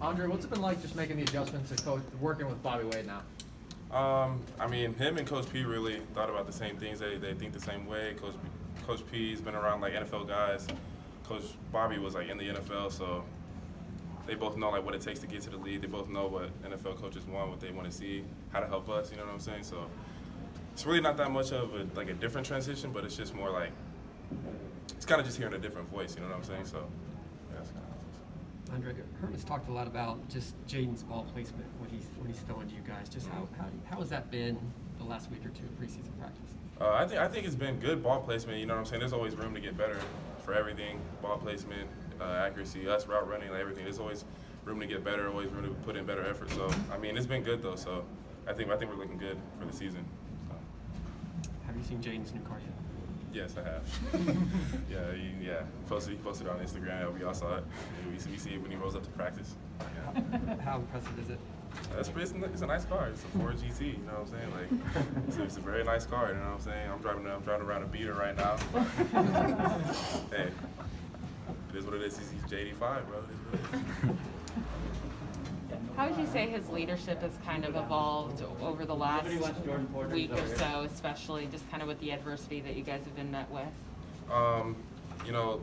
Andre, what's it been like just making the adjustments to working with Bobby Wade now? I mean, him and Coach P really thought about the same things. They think the same way. Coach P's been around like NFL guys. Coach Bobby was like in the NFL, so they both know like what it takes to get to the league. They both know what NFL coaches want, what they want to see, how to help us. You know what I'm saying? So it's really not that much of a different transition, but it's just more like it's kind of just hearing a different voice. You know what I'm saying? So yeah, that's kind of. Andre, Herman's talked a lot about just Jayden's ball placement when he's throwing to you guys. Just how has that been the last week or two of preseason practice? I think it's been good ball placement. You know what I'm saying? There's always room to get better for everything. Ball placement, accuracy, us route running, like everything. There's always room to get better. Always room to put in better effort. So I mean, it's been good though. So I think we're looking good for the season. So. Have you seen Jayden's new car yet? Yes, I have. yeah. He posted it on Instagram. We all saw it. We see it when he rolls up to practice. Yeah. How impressive is it? It's a nice car. It's a Ford GT. You know what I'm saying? Like, it's a very nice car. You know what I'm saying? I'm driving around a beater right now. Hey, it is what it is. He's JD5, bro. It is what it is. How would you say his leadership has kind of evolved over the last week or so, especially just kind of with the adversity that you guys have been met with? You know,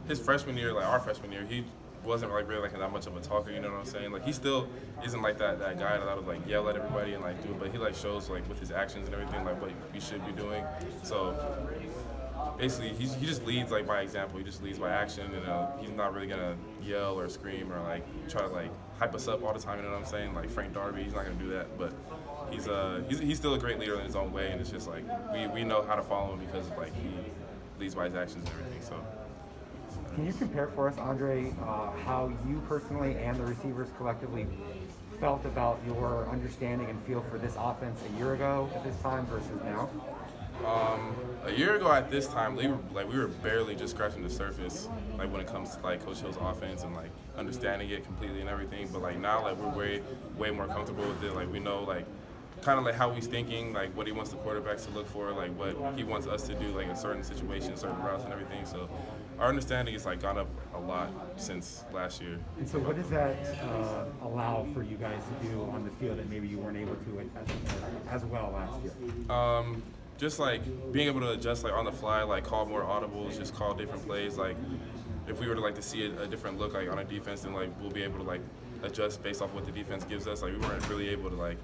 his freshman year, like our freshman year, he wasn't like really like that much of a talker. You know what I'm saying? Like he still isn't like that guy that would like yell at everybody and like do it, but he like shows like with his actions and everything like what you should be doing. So basically, he just leads like by example. He just leads by action. You know, he's not really gonna yell or scream or like try to like hype us up all the time. You know what I'm saying? Like Frank Darby, he's not gonna do that. But he's still a great leader in his own way, and it's just like we know how to follow him because like he leads by his actions and everything. So. Can you compare for us, Andre, how you personally and the receivers collectively felt about your understanding and feel for this offense a year ago at this time versus now? A year ago at this time, we were barely just scratching the surface, like when it comes to like Coach Hill's offense and like understanding it completely and everything. But like now, like we're way more comfortable with it. Like we know like kind of like how he's thinking, like what he wants the quarterbacks to look for, like what he wants us to do, like in certain situations, certain routes, and everything. So our understanding has like gone up a lot since last year. And so, what does that allow for you guys to do on the field that maybe you weren't able to as well last year? Just like being able to adjust like on the fly, like call more audibles, just call different plays. Like if we were to like to see a different look like on a defense, then like we'll be able to like adjust based off what the defense gives us. Like we weren't really able to like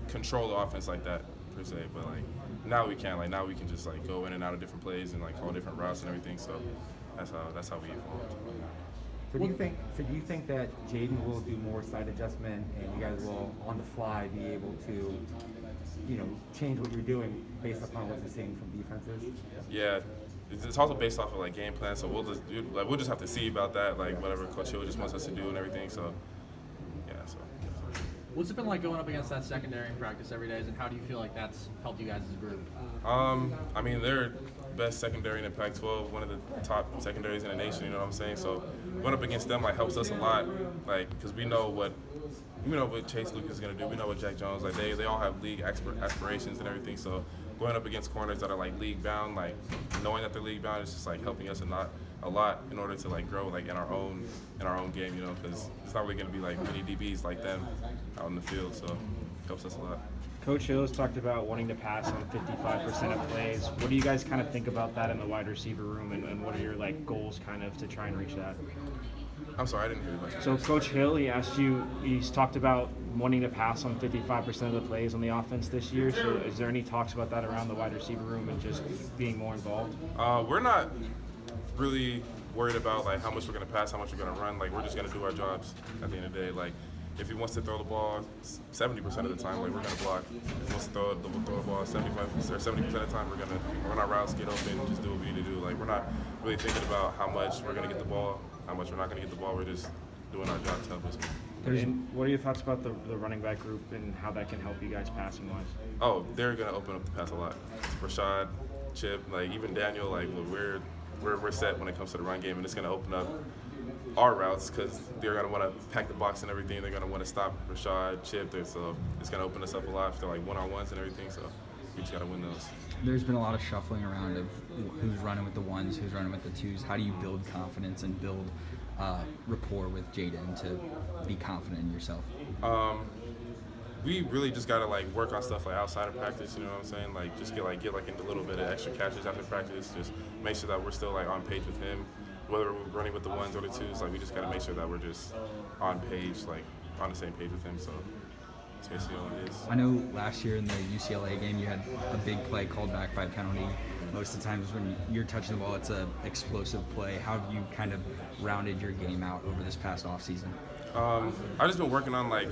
control the offense like that per se, but like now we can. Like now we can just like go in and out of different plays and like call different routes and everything. So that's how we evolved. So do you think that Jayden will do more side adjustment and you guys will on the fly be able to, you know, change what you're doing based upon what you're seeing from defenses? Yeah. It's also based off of like game plan, so we'll just have to see about that, like whatever Coach Hill just wants us to do and everything. So yeah. So. What's it been like going up against that secondary in practice every day, and how do you feel like that's helped you guys as a group? I mean, they're best secondary in the Pac-12, one of the top secondaries in the nation. You know what I'm saying? So going up against them like helps us a lot, like because we know what Chase Lucas is gonna do. We know what Jack Jones like. They all have league aspirations and everything. So going up against corners that are like league bound, like knowing that they're league bound is just like helping us a lot in order to like grow like in our own game, you know, because it's not really gonna be like many DBs like them out in the field, so it helps us a lot. Coach Hill has talked about wanting to pass on 55% of plays. What do you guys kind of think about that in the wide receiver room, and what are your like goals kind of to try and reach that? I'm sorry, I didn't hear the question. So Coach Hill, he's talked about wanting to pass on 55% of the plays on the offense this year. So is there any talks about that around the wide receiver room and just being more involved? We're not really worried about like how much we're gonna pass, how much we're gonna run. Like we're just gonna do our jobs at the end of the day. Like if he wants to throw the ball 70% of the time, like we're gonna block. If he wants to throw the ball 75% or 70% of the time, we're gonna run our routes, get open, just do what we need to do. Like we're not really thinking about how much we're gonna get the ball, how much we're not gonna get the ball. We're just doing our job to help us. And what are your thoughts about the running back group and how that can help you guys passing wise? Oh, they're gonna open up the pass a lot. Rashad, Chip, like even Daniel, like we're set when it comes to the run game, and it's gonna open up our routes because they're gonna want to pack the box and everything. They're gonna want to stop Rashad, Chip, so it's gonna open us up a lot for like one-on-ones and everything. So we just gotta win those. there's been a lot of shuffling around of who's running with the ones, who's running with the twos. How do you build confidence and build rapport with Jayden to be confident in yourself? We really just gotta like work on stuff like outside of practice. You know what I'm saying? Like just get into a little bit of extra catches after practice. Just make sure that we're still like on page with him, whether we're running with the ones or the twos. Like we just gotta make sure that we're just on page, like on the same page with him. So that's basically all it is. I know last year in the UCLA game you had a big play called back by penalty. Most of the times when you're touching the ball, it's a explosive play. How have you kind of rounded your game out over this past offseason? I've just been working on like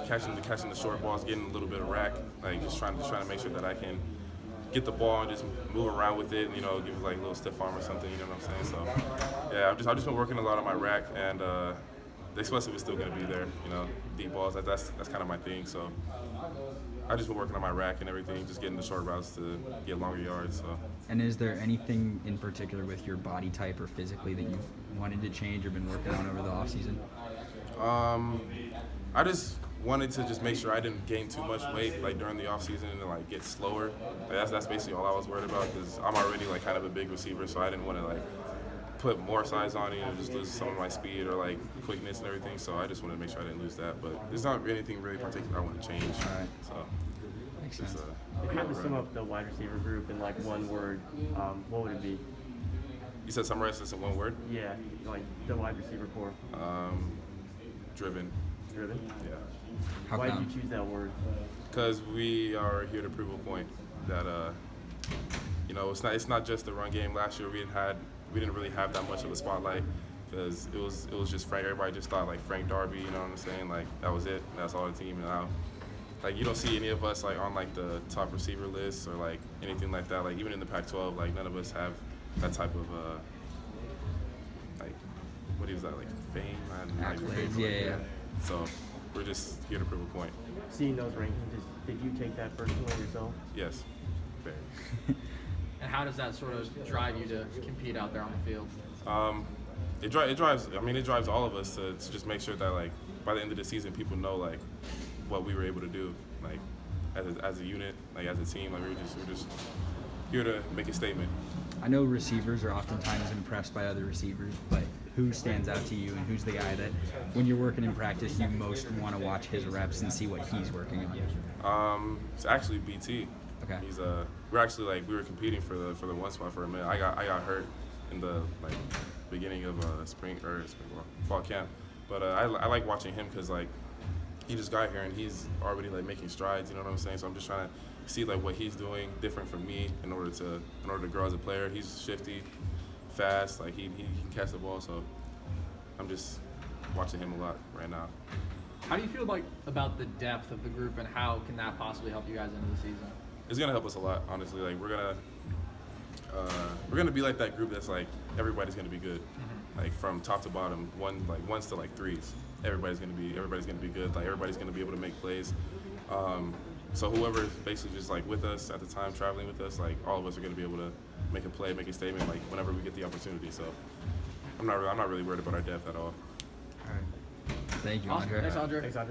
catching the short balls, getting a little bit of rack, like just trying to make sure that I can get the ball and just move around with it, and, give it like a little stiff arm or something. You know what I'm saying? So yeah, I've just been working a lot on my rack, and the explosive is still going to be there. Deep balls, that's kind of my thing. So I've just been working on my rack and everything, just getting the short routes to get longer yards. So. And is there anything in particular with your body type or physically that you've wanted to change or been working on over the offseason? I just wanted to just make sure I didn't gain too much weight like during the offseason and like get slower. Like, that's basically all I was worried about, because I'm already like kind of a big receiver, so I didn't want to like put more size on it and just lose some of my speed or like quickness and everything. So I just wanted to make sure I didn't lose that. But there's not anything really particular I want to change. All right. So makes just, sense. If you had to sum up the wide receiver group in like one word, what would it be? You said summarize this in one word? Yeah, like the wide receiver core. Driven. Driven? Yeah. How Why come? did you choose that word? Because we are here to prove a point that it's not just the run game. Last year we didn't really have that much of a spotlight, because it was just Frank. Everybody just thought like Frank Darby. You know what I'm saying? Like that was it. That's all the team. And now, like you don't see any of us like on like the top receiver list or like anything like that. Like even in the Pac-12, like none of us have that type of like what is that, like fame? Accolades, yeah. So we're just here to prove a point. Seeing those rankings, did you take that personally yourself? Yes. Very. And how does that sort of drive you to compete out there on the field? It drives. I mean, it drives all of us to just make sure that like by the end of the season, people know like what we were able to do, like as a unit, like as a team. Like we're just here to make a statement. I know receivers are oftentimes impressed by other receivers, but who stands out to you, and who's the guy that, when you're working in practice, you most want to watch his reps and see what he's working on? It's actually BT. Okay. He's we were competing for the one spot for a minute. I got hurt in the like beginning of fall camp, but I like watching him because like he just got here and he's already like making strides. You know what I'm saying? So I'm just trying to see like what he's doing different from me in order to grow as a player. He's shifty, fast, like he can catch the ball. So I'm just watching him a lot right now. How do you feel about the depth of the group, and how can that possibly help you guys into the season? It's gonna help us a lot, honestly. Like we're gonna be like that group that's like everybody's gonna be good, like from top to bottom, ones to like threes. Everybody's gonna be good. Like everybody's gonna be able to make plays. So whoever is basically just like with us at the time, traveling with us, like all of us are gonna be able to make a play, make a statement, like whenever we get the opportunity. So I'm not really worried about our depth at all. All right. Thank you, Awesome. Andre. Thanks, Andre. Thanks, Andre.